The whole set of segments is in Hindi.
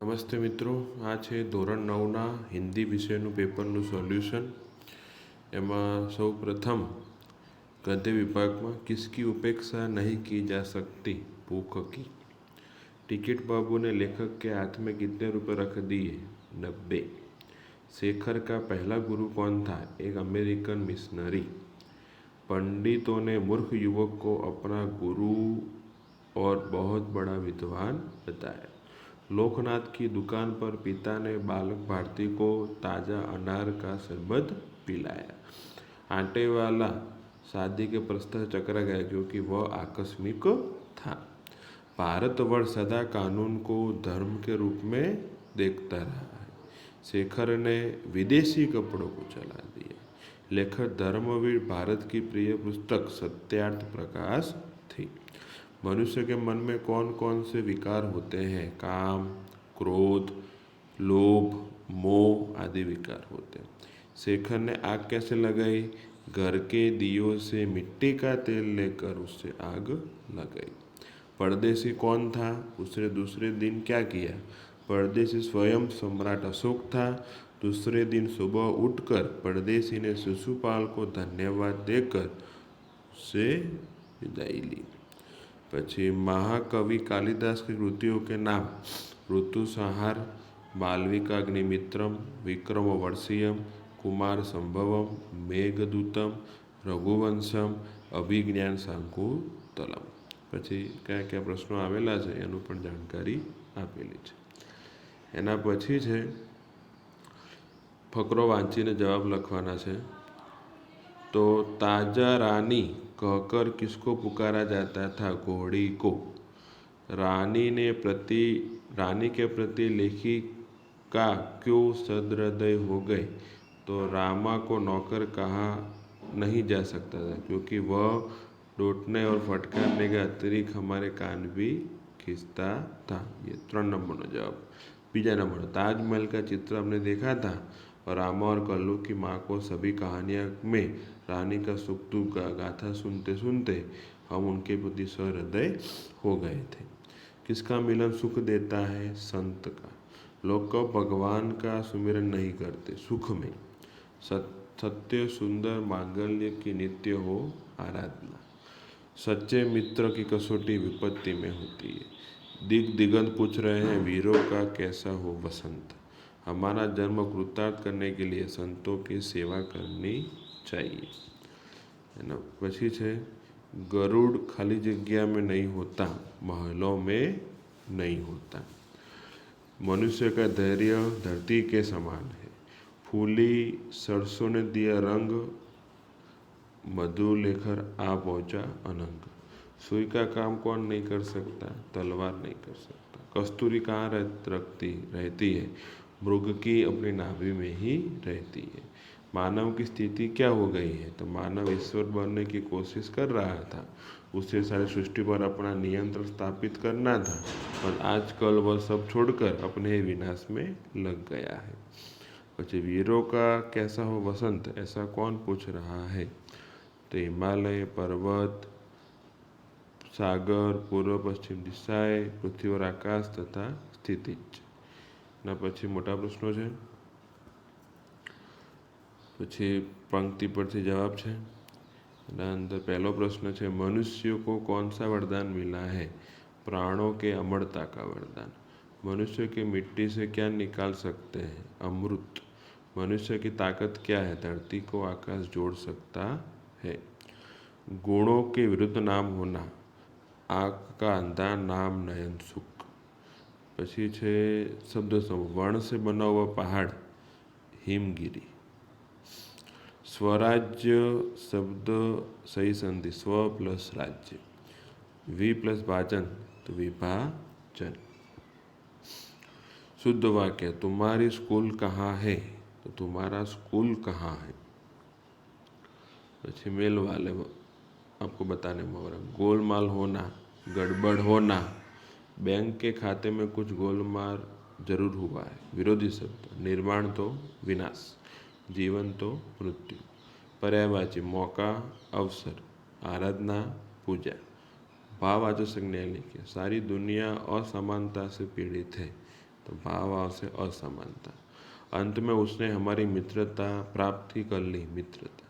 નમસ્તે મિત્રો, આ છે ધોરણ 9ના હિન્દી વિષયનું પેપરનું સોલ્યુશન. એમાં સૌ પ્રથમ गद्य विभागમાં किसकी उपेक्षा नहीं की जा सकती, भूख की. टिकट बाबू ने लेखक के हाथ में कितने रुपए रख दिए? 90. शेखर का पहला गुरु कौन था? एक अमेरिकन मिशनरी. पंडितों ने मूर्ख युवक को अपना गुरु और बहुत बड़ा विद्वान बताया. लोकनाथ की दुकान पर पिता ने बालक भारती को ताज़ा अनार का शरबत पिलाया. आटे वाला शादी के प्रस्ताव चकरा गया क्योंकि वह आकस्मिक था. भारतवर्ष सदा कानून को धर्म के रूप में देखता रहा है. शेखर ने विदेशी कपड़ों को चला दिया. लेखक धर्मवीर भारत की प्रिय पुस्तक सत्यार्थ प्रकाश थी. मनुष्य के मन में कौन कौन से विकार होते हैं? काम, क्रोध, लोभ, मोह आदि विकार होते हैं. शेखर ने आग कैसे लगाई? घर के दियों से मिट्टी का तेल लेकर उससे आग लगाई. परदेसी कौन था? उसने दूसरे दिन क्या किया? परदेसी स्वयं सम्राट अशोक था. दूसरे दिन सुबह उठकर परदेसी ने शिशुपाल को धन्यवाद देकर उससे विदाई ली. પછી મહાકવિ કાલિદાસ की कृतियों के नाम: ऋतुसंहार, मालविकाग्निमित्रम, विक्रमोर्वशीयम, कुमार संभवम, मेघदूतम, रघुवंशम, अभिज्ञान शाकुंतलम. પછી કયા કયા પ્રશ્નો આવેલા છે એનું પણ જાણકારી આપેલી છે. એના પછી છે ફકરો વાંચીને જવાબ લખવાના છે. तो ताजा रानी कहकर किसको पुकारा जाता था? घोड़ी को. रानी के प्रति लेखिका क्यों सदहृदय हो गए? तो रामा को नौकर कहा नहीं जा सकता था क्योंकि वह डोटने और फटकारने के अतिरिक्त हमारे कान भी खींचता था. ये 3 नंबरનો जवाब. बीजा नंबर, ताजमहल का चित्र हमने देखा था और रामा और कल्लू की माँ को सभी कहानियाँ में रानी का सुख दुख का गाथा सुनते सुनते हम उनके प्रति सहृदय हो गए थे. किसका मिलन सुख देता है? संत का. लोग कब भगवान का सुमिरन नहीं करते? सुख में. सत्य सुंदर मांगल्य की नित्य हो आराधना. सच्चे मित्र की कसौटी विपत्ति में होती है. दिगंत पूछ रहे हैं वीरों का कैसा हो वसंत. हमारा जन्म कृतार्थ करने के लिए संतों की सेवा करनी चाहिए. एना પછી છે गरुड़ खाली जगह में नहीं होता, महलों में नहीं होता. मनुष्य का धैर्य धरती के समान है. फूली सरसों ने दिया रंग, मधु लेकर आ पहुँचा अनंग. सुई का काम कौन नहीं कर सकता? तलवार नहीं कर सकता. कस्तूरी कहाँ रहती है? मृग की अपनी नाभि में ही रहती है. मानव की स्थिति क्या हो गई है? तो मानव ईश्वर बनने की कोशिश कर रहा था. उसे सारी सृष्टि पर अपना नियंत्रण स्थापित करना था और आजकल वह सब छोड़कर अपने विनाश में लग गया है. પછી वीरों का कैसा हो वसंत, ऐसा कौन पूछ रहा है? तो हिमालय, पर्वत, सागर, पूर्व पश्चिम दिशाएं, पृथ्वी और आकाश तथा स्थितिज. ना પછી મોટા પ્રશ્નો છે. પછી पंक्ति परથી जवाब છે. એના અંદર પહેલો પ્રશ્ન છે मनुष्य को कौन सा वरदान मिला है? प्राणों के अमरता का वरदान. मनुष्य की मिट्टी से क्या निकाल सकते हैं? अमृत. मनुष्य की ताकत क्या है? धरती को आकाश जोड़ सकता है. गुणों के विरुद्ध नाम होना. आग का अंधा नाम नयन सुख. પછી છે શબ્દ સમૂહ. वर्ण से बना हुआ पहाड़ हिमगिरी. स्वराज्य शब्द सही संधि स्व प्लस राज्य. वी प्लस भाजन तो विभाजन. शुद्ध वाक्य तुम्हारी स्कूल कहाँ है? तो तुम्हारा स्कूल कहाँ है. પછી मेल वाले आपको बताने में हो रहा. गोलमाल होना, गड़बड़ होना. बैंक के खाते में कुछ गोलमाल जरूर हुआ है. विरोधी शब्द. निर्माण तो विनाश, जीवन तो मृत्यु. पर्यायवाची मौका, अवसर. आराधना, पूजा. भाववाचक संज्ञा लिखिए. सारी दुनिया असमानता से पीड़ित है. तो भाव आवશે असमानता। अंत में उसने हमारी मित्रता प्राप्त कर ली। मित्रता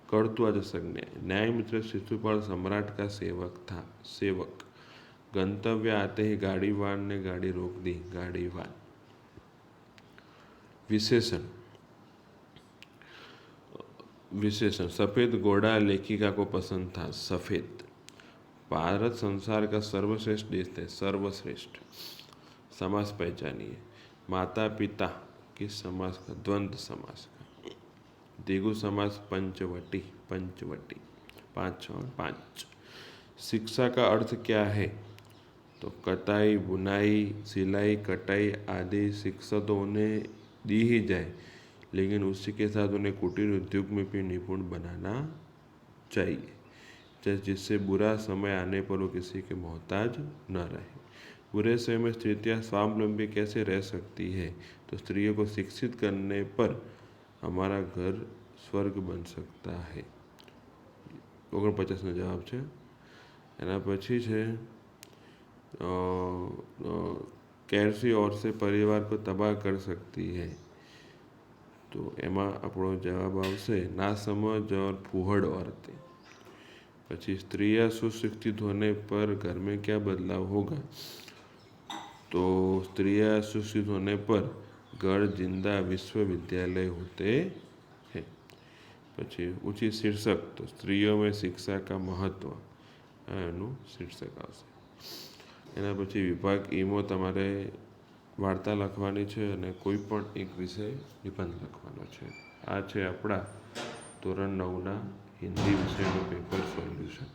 कर्तव्य संज्ञा। न्याय मित्र शिशुपाल सम्राट का सेवक था। सेवक गंतव्य आते ही गाड़ीवान ने गाड़ी रोक दी। गाड़ीवान। विशेषण। विशेषण सफ़ेद घोड़ा लेखिका को पसंद था। सफ़ेद। भारत संसार का सर्वश्रेष्ठ देश है। सर्वश्रेष्ठ। समास पहचानिए। माता पिता किस समास का? द्वंद्व समास का। द्विगु समास पंचवटी। पंचवटी। 5 और 5। शिक्षा का अर्थ क्या है? तो कताई, बुनाई, सिलाई, कटाई आदि शिक्षा तो उन्हें दी ही जाए, लेकिन उसी के साथ उन्हें कुटीर उद्योग में भी निपुण बनाना चाहिए, जिससे बुरा समय आने पर वो किसी के मोहताज न रहे। बुरे समय में स्त्रियाँ स्वावलंबी कैसे रह सकती है? तो स्त्रियों को शिक्षित करने पर हमारा घर स्वर्ग बन सकता है। 49 जवाब है। एना पछी है कैसी और से परिवार को तबाह कर सकती है? तो एमा अपनो जवाब आवशे ना समझ और फूहड़ औरतें। पछी स्त्रियाँ सुशिक्षित होने पर घर में क्या बदलाव होगा? तो स्त्रियाँ सुशिक्षित होने पर घर जिंदा विश्वविद्यालय होते हैं। पछी ऊँची शीर्षक तो स्त्रियों में शिक्षा का महत्व एनु शीर्षक आवशे। एना पछी विभाग ईमो तमारे वार्ता लखवानी छे अने कोईपण एक विषय निबंध लखवानो छे। आ छे आपणा ધોરણ 9 हिंदी विषयનું पेपर सोल्यूशन।